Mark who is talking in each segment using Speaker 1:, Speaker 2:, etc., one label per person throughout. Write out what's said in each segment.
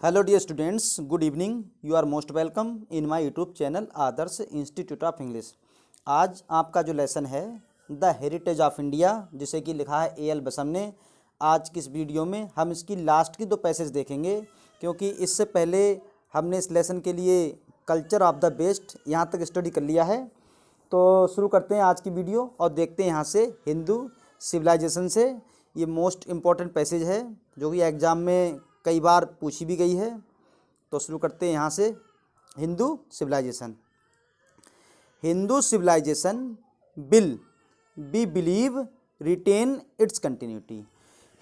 Speaker 1: Hello dear students, good evening. You are most welcome in my YouTube channel Adarsh institute of English. आज आपका जो lesson है the heritage of India, जिसे कि लिखा है ए एल बसम ने। आज की इस वीडियो में हम इसकी लास्ट की 2 पैसेज देखेंगे, क्योंकि इससे पहले हमने इस लेसन के लिए कल्चर ऑफ द बेस्ट यहाँ तक स्टडी कर लिया है। तो शुरू करते हैं आज की वीडियो और देखते हैं यहाँ से हिंदू सिविलाइजेशन से। ये मोस्ट इम्पॉर्टेंट पैसेज है जो कि एग्ज़ाम में कई बार पूछी भी गई है। तो शुरू करते हैं यहाँ से। Hindu civilization. Hindu civilization will be believe retain its continuity.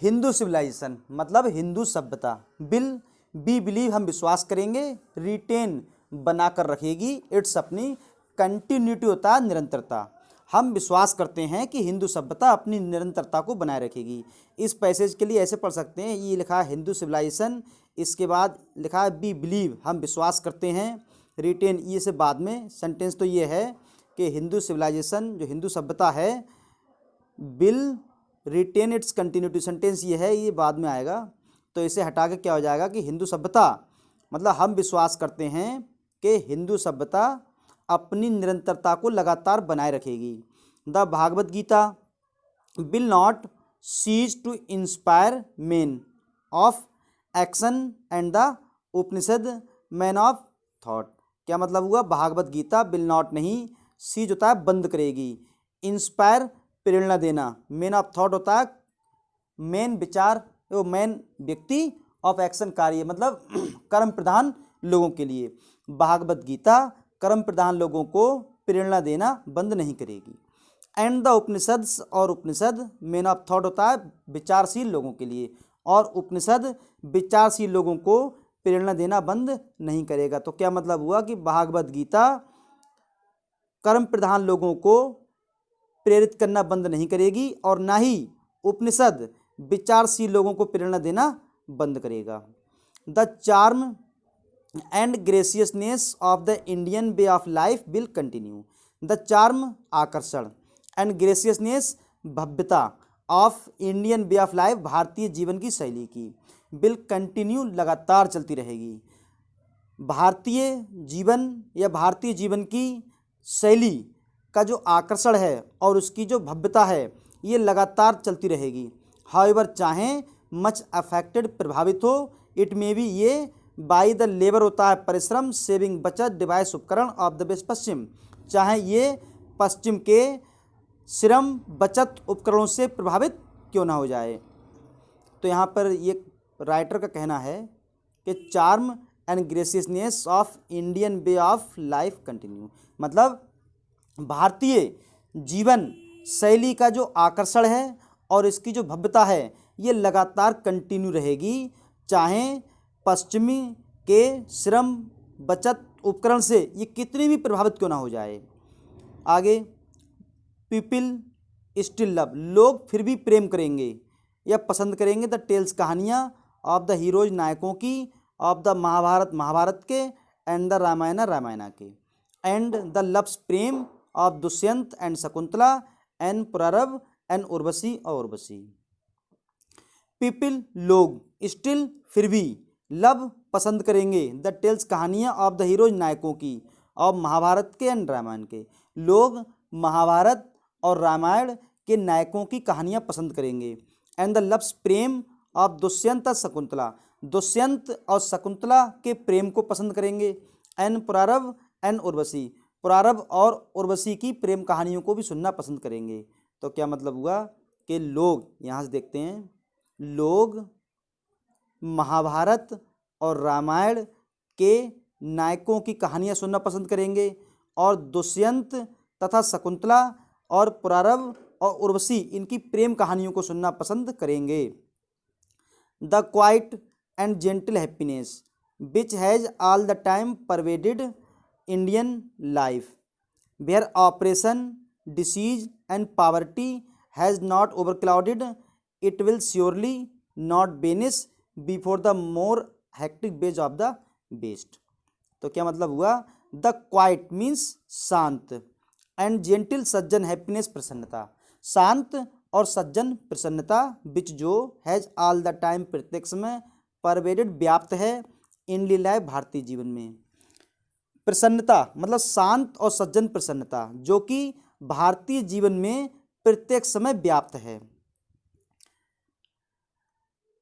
Speaker 1: Hindu civilization मतलब हिंदू सभ्यता। विल बी बिलीव हम विश्वास करेंगे, रिटेन बनाकर रखेगी, इट्स अपनी कंटिन्यूटी होता है निरंतरता। हम विश्वास करते हैं कि हिंदू सभ्यता अपनी निरंतरता को बनाए रखेगी। इस पैसेज के लिए ऐसे पढ़ सकते हैं, ये लिखा है हिंदू सिविलाइजेशन, इसके बाद लिखा है बी बिलीव हम विश्वास करते हैं, रिटेन ये से बाद में। सेंटेंस तो ये है कि हिंदू सिविलाइजेशन जो हिंदू सभ्यता है will retain its continuity. Sentence ये है, ये बाद में आएगा, तो इसे हटा के क्या हो जाएगा कि हिंदू सभ्यता मतलब हम विश्वास करते हैं कि हिंदू सभ्यता अपनी निरंतरता को लगातार बनाए रखेगी। The Bhagavad Gita will not cease to inspire man of action and the Upanishad man of thought. क्या मतलब हुआ? भागवत गीता विल नॉट नहीं, सीज होता है बंद करेगी, इंस्पायर प्रेरणा देना, मैन ऑफ थॉट होता है मेन विचार, वो मेन व्यक्ति, ऑफ एक्शन कार्य मतलब कर्म प्रधान लोगों के लिए। भागवत गीता कर्म प्रधान लोगों को प्रेरणा देना बंद नहीं करेगी। एंड द उपनिषद और उपनिषद मैन ऑफ थॉट होता है विचारशील लोगों के लिए, और उपनिषद विचारशील लोगों को प्रेरणा देना बंद नहीं करेगा। तो क्या मतलब हुआ कि भागवत गीता कर्म प्रधान लोगों को प्रेरित करना बंद नहीं करेगी, और ना ही उपनिषद विचारशील लोगों को प्रेरणा देना बंद करेगा। The charm and graciousness of the Indian way of life will continue. The charm आकर्षण, एंड ग्रेसियसनेस भव्यता, of Indian way of life भारतीय जीवन की शैली की, विल कंटिन्यू लगातार चलती रहेगी। भारतीय जीवन या भारतीय जीवन की शैली का जो आकर्षण है और उसकी जो भव्यता है ये लगातार चलती रहेगी। हाउएवर चाहें मच अफेक्टेड प्रभावित हो, इट मे बी ये बाई द लेबर होता है परिश्रम, सेविंग बचत, डिवाइस उपकरण ऑफ द बेस्ट पश्चिम, चाहे ये पश्चिम के श्रम बचत उपकरणों से प्रभावित क्यों ना हो जाए। तो यहाँ पर ये राइटर का कहना है कि charm and graciousness of Indian way of life continue, मतलब भारतीय जीवन शैली का जो आकर्षण है और इसकी जो भव्यता है ये लगातार कंटिन्यू रहेगी, चाहे पश्चिमी के श्रम बचत उपकरण से ये कितनी भी प्रभावित क्यों ना हो जाए। आगे, पीपल स्टिल लव, लोग फिर भी प्रेम करेंगे या पसंद करेंगे द टेल्स कहानियाँ ऑफ द हीरोज नायकों की, ऑफ द महाभारत महाभारत के, एंड द रामायण रामायणा के, एंड द लव्स प्रेम of Dushyant and Shakuntala and Pururav and Urvashi और उर्वशी। पीपल लोग, स्टिल फिर भी, लव पसंद करेंगे, द टेल्स कहानियाँ ऑफ द हीरोज नायकों की, और महाभारत के एंड रामायण के, लोग महाभारत और रामायण के नायकों की कहानियाँ पसंद करेंगे। एंड द लव्स प्रेम ऑफ दुष्यंत शकुंतला, दुष्यंत और शकुंतला के प्रेम को पसंद करेंगे। एंड पुररव एंड उर्वशी, पुररव और उर्वशी की प्रेम कहानियों को भी सुनना पसंद करेंगे। तो क्या मतलब हुआ कि लोग, यहाँ से देखते हैं, लोग महाभारत और रामायण के नायकों की कहानियाँ सुनना पसंद करेंगे, और दुष्यंत तथा शकुंतला और पुररव और उर्वशी इनकी प्रेम कहानियों को सुनना पसंद करेंगे। The quiet and gentle happiness which has all the time pervaded Indian life, where operation disease and poverty has not overclouded, it will surely not banish before the more hectic pace of the West. तो क्या मतलब हुआ? The quiet means शांत, and gentle सज्जन happiness प्रसन्नता, शांत और सज्जन प्रसन्नता, विच जो हैज़ ऑल द टाइम प्रत्येक समय परवेडेड व्याप्त है, इन लाइफ भारतीय जीवन में। प्रसन्नता मतलब शांत और सज्जन प्रसन्नता जो कि भारतीय जीवन में प्रत्येक समय व्याप्त है।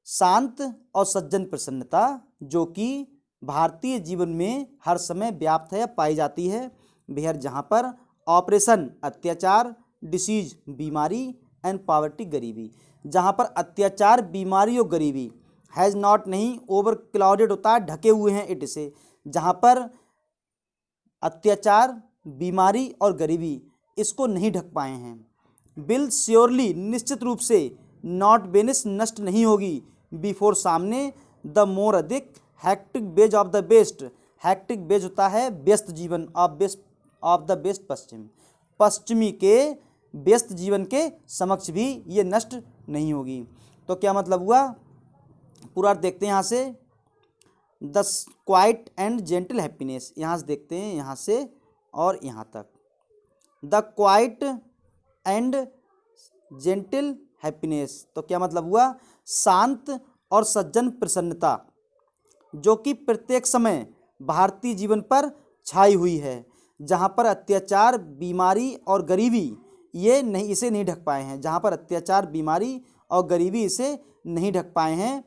Speaker 1: शांत और सज्जन प्रसन्नता जो कि भारतीय जीवन में हर समय व्याप्त है या पाई जाती है। बिहार जहाँ पर ऑपरेशन अत्याचार, डिसीज बीमारी एंड पॉवर्टी गरीबी, जहाँ पर अत्याचार, बीमारी और गरीबी हैज़ नॉट नहीं ओवर क्लाउडेड होता है, ढके हुए हैं इट से, जहाँ पर अत्याचार, बीमारी और गरीबी इसको नहीं ढक पाए हैं। विल श्योरली निश्चित रूप से, नॉट बेनिस नष्ट नहीं होगी, बिफोर सामने, द मोर अधिक, hectic pace of the best, hectic pace होता है व्यस्त जीवन, ऑफ द बेस्ट पश्चिम, पश्चिमी के व्यस्त जीवन के समक्ष भी ये नष्ट नहीं होगी। तो क्या मतलब हुआ पूरा देखते हैं यहाँ से। The quiet and gentle happiness, यहाँ से देखते हैं यहाँ से और यहाँ तक। The quiet and gentle happiness, तो क्या मतलब हुआ शांत और सज्जन प्रसन्नता जो कि प्रत्येक समय भारतीय जीवन पर छाई हुई है, जहाँ पर अत्याचार, बीमारी और गरीबी ये नहीं, इसे नहीं ढक पाए हैं, जहाँ पर अत्याचार, बीमारी और गरीबी इसे नहीं ढक पाए हैं।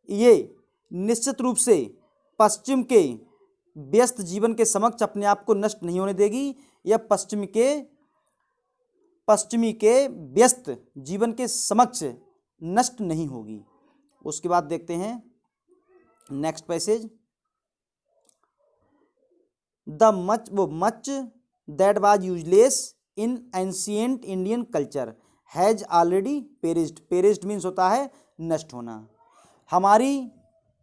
Speaker 1: ये निश्चित रूप से पश्चिम के व्यस्त जीवन के समक्ष अपने आप को नष्ट नहीं होने देगी, या पश्चिमी के व्यस्त जीवन के समक्ष नष्ट नहीं होगी। उसके बाद देखते हैं next passage. The much that was useless in ancient Indian culture has already perished, perished means होता है नष्ट होना। हमारी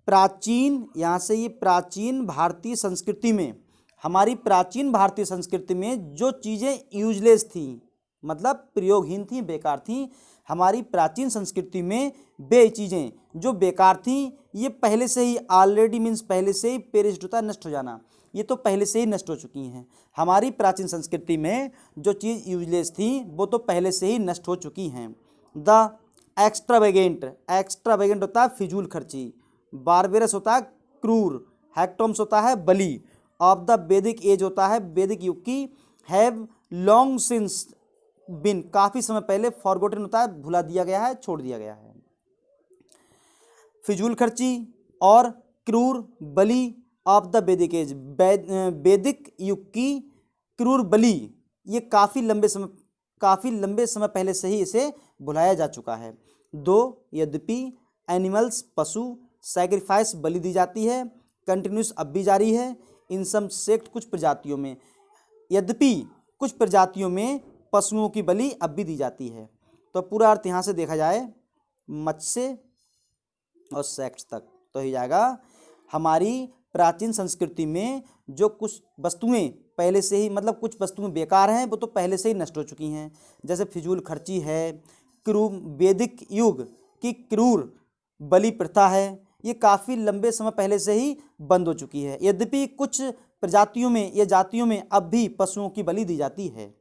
Speaker 1: प्राचीन, यहाँ से ये प्राचीन भारतीय संस्कृति में, हमारी प्राचीन भारतीय संस्कृति में जो चीज़ें यूजलेस थी मतलब प्रयोगहीन थी, बेकार थी, हमारी प्राचीन संस्कृति में वे चीज़ें जो बेकार थी ये पहले से ही, ऑलरेडी मीन्स पहले से ही, पेरिस्ड होता है नष्ट हो जाना, ये तो पहले से ही नष्ट हो चुकी हैं। हमारी प्राचीन संस्कृति में जो चीज़ यूजलेस थी वो तो पहले से ही नष्ट हो चुकी हैं। द एक्स्ट्रावेगेंट, एक्स्ट्रावेगेंट होता है फिजूल खर्ची, बारबेरस होता है क्रूर, हैक्टोम्स होता है बली, ऑफ द वैदिक एज होता है वैदिक युग की, हैव लॉन्ग सिंस बिन काफ़ी समय पहले, फॉरगॉटन होता है भुला दिया गया है, छोड़ दिया गया है। फिजूल खर्ची और क्रूर बली ऑफ द वैदिक एज, वैदिक युग की क्रूर बली ये काफ़ी लंबे समय पहले से ही इसे भुलाया जा चुका है। दो यद्यपि एनिमल्स पशु सैक्रिफाइस बलि दी जाती है, कंटिन्यूस अब भी जारी है, इन सम सेक्ट कुछ प्रजातियों में, यद्यपि कुछ प्रजातियों में पशुओं की बलि अब भी दी जाती है। तो पूरा अर्थ यहाँ से देखा जाए मच से और सेक्ट तक तो ही जाएगा हमारी प्राचीन संस्कृति में जो कुछ वस्तुएं पहले से ही, मतलब कुछ वस्तुएं बेकार हैं वो तो पहले से ही नष्ट हो चुकी हैं, जैसे फिजूल खर्ची है, क्रूर वैदिक युग की क्रूर बलि प्रथा है, ये काफ़ी लंबे समय पहले से ही बंद हो चुकी है। यद्यपि कुछ प्रजातियों में या जातियों में अब भी पशुओं की बलि दी जाती है।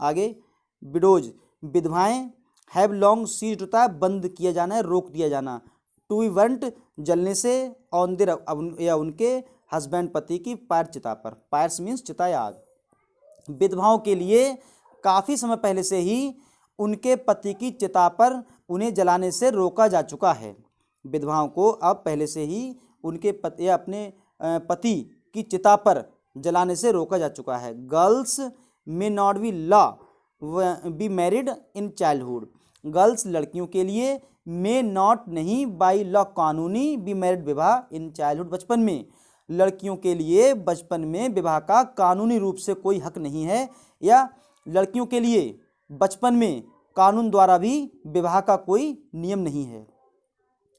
Speaker 1: आगे विडोज, विधवाएं, हैव लॉन्ग सीज्ड होता है बंद किया जाना है, रोक दिया जाना, टू इवेंट जलने से, ऑन देयर या उनके हस्बैंड पति की फायर चिता पर, फायर्स मीन्स चिता या आग। विधवाओं के लिए काफ़ी समय पहले से ही उनके पति की चिता पर उन्हें जलाने से रोका जा चुका है। विधवाओं को अब पहले से ही उनके पति या अपने पति की चिता पर जलाने से रोका जा चुका है। Girls may not be law be married in childhood, girls लड़कियों के लिए मे नॉट नहीं बाई लॉ कानूनी बी मैरिड विवाह इन चाइल्डहुड, बचपन में लड़कियों के लिए बचपन में विवाह का कानूनी रूप से कोई हक नहीं है, या लड़कियों के लिए बचपन में कानून द्वारा भी विवाह का कोई नियम नहीं है।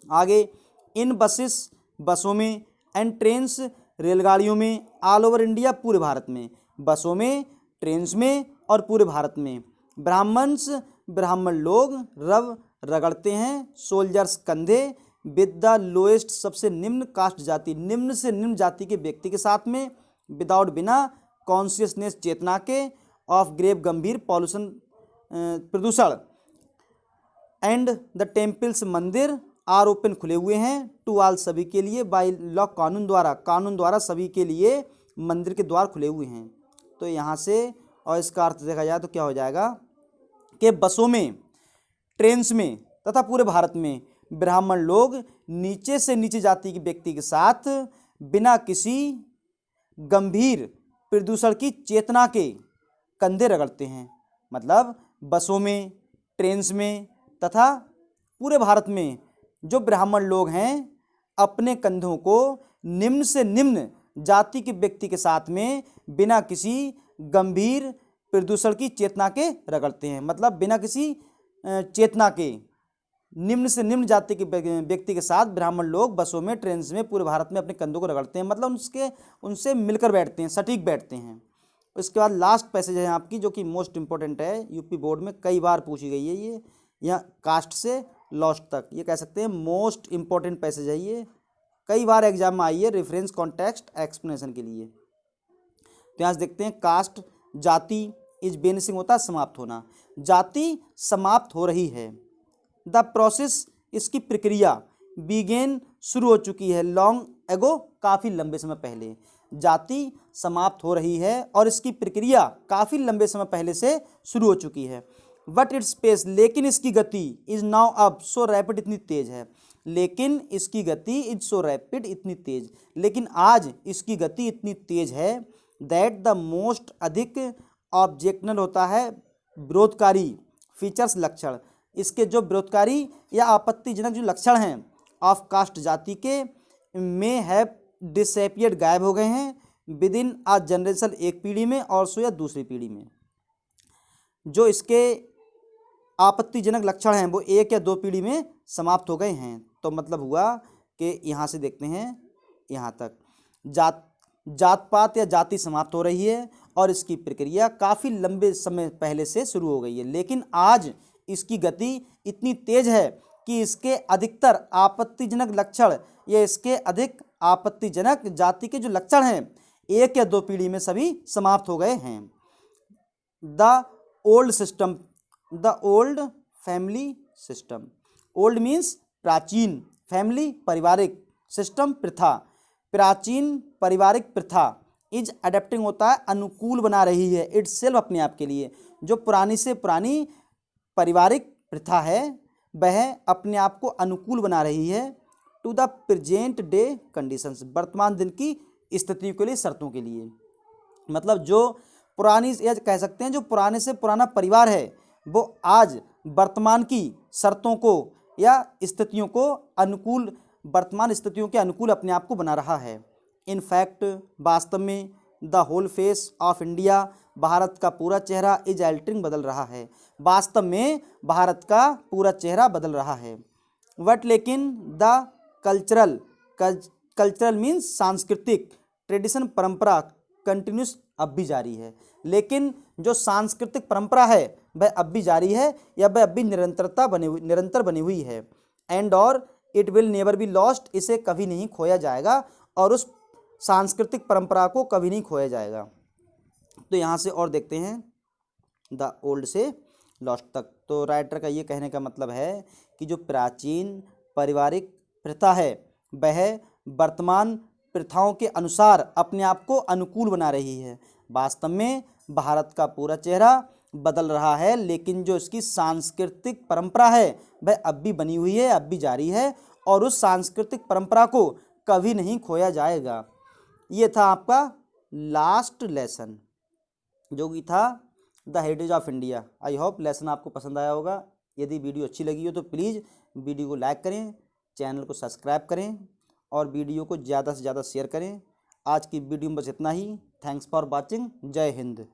Speaker 1: आगे इन बसेस बसों में, एंड ट्रेन्स रेलगाड़ियों में, ऑल ओवर इंडिया पूरे भारत में, बसों में, ट्रेन्स में और पूरे भारत में। ब्राह्मण्स ब्राह्मण लोग रव रगड़ते हैं, सोल्जर्स कंधे, विद द लोएस्ट सबसे निम्न कास्ट जाति, निम्न से निम्न जाति के व्यक्ति के साथ में, विदाउट बिना कॉन्शियसनेस चेतना के, ऑफ ग्रेव गंभीर पॉल्यूशन प्रदूषण, एंड द टेम्पल्स मंदिर आर ओपन खुले हुए हैं टू ऑल सभी के लिए, बाय लॉ कानून द्वारा सभी के लिए मंदिर के द्वार खुले हुए हैं। तो यहाँ से और इसका अर्थ देखा जाए तो क्या हो जाएगा कि बसों में, ट्रेन्स में तथा पूरे भारत में ब्राह्मण लोग नीचे से नीचे जाति के व्यक्ति के साथ बिना किसी गंभीर प्रदूषण की चेतना के कंधे रगड़ते हैं। मतलब बसों में, ट्रेन्स में तथा पूरे भारत में जो ब्राह्मण लोग हैं अपने कंधों को निम्न से निम्न जाति के व्यक्ति के साथ में बिना किसी गंभीर प्रदूषण की चेतना के रगड़ते हैं। मतलब बिना किसी चेतना के निम्न से निम्न जाति के व्यक्ति के साथ ब्राह्मण लोग बसों में, ट्रेन में पूरे भारत में अपने कंधों को रगड़ते हैं। मतलब उनसे मिलकर बैठते हैं, सटीक बैठते हैं। उसके बाद लास्ट पैसेज है आपकी जो कि मोस्ट इंपॉर्टेंट है, यूपी बोर्ड में कई बार पूछी गई है ये, यहाँ कास्ट से लॉस्ट तक, ये कह सकते हैं मोस्ट इंपॉर्टेंट पैसेज है ये, कई बार एग्जाम में आई है रेफरेंस कॉन्टेक्स्ट एक्सप्लेनेशन के लिए। तो यहाँ से देखते हैं कास्ट, जाति इज वेनिसिंग होता है समाप्त होना, जाति समाप्त हो रही है। द प्रोसेस इसकी प्रक्रिया, बिगेन शुरू हो चुकी है, लॉन्ग एगो काफ़ी लंबे समय पहले, जाति समाप्त हो रही है और इसकी प्रक्रिया काफ़ी लंबे समय पहले से शुरू हो चुकी है। बट इट्स पेस, लेकिन इसकी गति, इज नाउ अब सो रैपिड, इतनी तेज है, लेकिन इसकी गति इज सो रैपिड, इतनी तेज, लेकिन आज इसकी गति इतनी तेज है दैट द मोस्ट अधिक ऑब्जेक्शनल होता है विरोधकारी फीचर्स लक्षण, इसके जो विरोधकारी या आपत्तिजनक जो लक्षण हैं ऑफ कास्ट जाति के में है डिसअपियर्ड, गायब हो गए हैं, विद इन अ जनरेशन, एक पीढ़ी में और सो या दूसरी पीढ़ी में। जो इसके आपत्तिजनक लक्षण हैं वो एक या दो पीढ़ी में समाप्त हो गए हैं। तो मतलब हुआ कि यहाँ से देखते हैं यहाँ तक जात पात या जाति समाप्त हो रही है और इसकी प्रक्रिया काफ़ी लंबे समय पहले से शुरू हो गई है, लेकिन आज इसकी गति इतनी तेज है कि इसके अधिकतर आपत्तिजनक लक्षण या इसके अधिक आपत्तिजनक जाति के जो लक्षण हैं एक या दो पीढ़ी में सभी समाप्त हो गए हैं। The old system, the old family system, old means प्राचीन, फैमिली पारिवारिक, सिस्टम प्रथा, प्राचीन पारिवारिक प्रथा, इज अडेप्टिंग होता है अनुकूल बना रही है, इट्स सेल्फ अपने आप के लिए, जो पुरानी से पुरानी पारिवारिक प्रथा है वह अपने आप को अनुकूल बना रही है to the present day conditions, वर्तमान दिन की स्थितियों के लिए, शर्तों के लिए। मतलब जो पुरानी या कह सकते हैं जो पुराने से पुराना परिवार है वो आज वर्तमान की शर्तों को या स्थितियों को अनुकूल, वर्तमान स्थितियों के अनुकूल अपने आप को बना रहा है। इनफैक्ट वास्तव में the whole face of India, भारत का पूरा चेहरा इज अल्टरिंग, बदल रहा है, वास्तव में भारत का पूरा चेहरा बदल रहा है। बट लेकिन द कल्चरल मीन्स सांस्कृतिक, ट्रेडिशन परंपरा कंटिन्यूस अब भी जारी है, लेकिन जो सांस्कृतिक परंपरा है वह अब भी जारी है या वह अब भी निरंतर बनी हुई है। एंड और it will never be lost, इसे कभी नहीं खोया जाएगा और उस सांस्कृतिक परंपरा को कभी नहीं खोया जाएगा। तो यहाँ से और देखते हैं द ओल्ड से लॉस्ट तक। तो राइटर का ये कहने का मतलब है कि जो प्राचीन पारिवारिक प्रथा है वह वर्तमान प्रथाओं के अनुसार अपने आप को अनुकूल बना रही है, वास्तव में भारत का पूरा चेहरा बदल रहा है, लेकिन जो इसकी सांस्कृतिक परंपरा है वह अब भी बनी हुई है, अब भी जारी है और उस सांस्कृतिक परंपरा को कभी नहीं खोया जाएगा। ये था आपका लास्ट लेसन जो कि था the heritage of India. I hope lesson आपको पसंद आया होगा। यदि वीडियो अच्छी लगी हो तो प्लीज़ वीडियो को लाइक करें, चैनल को सब्सक्राइब करें और वीडियो को ज़्यादा से ज़्यादा शेयर करें। आज की वीडियो में बस इतना ही। Thanks for watching. जय हिंद।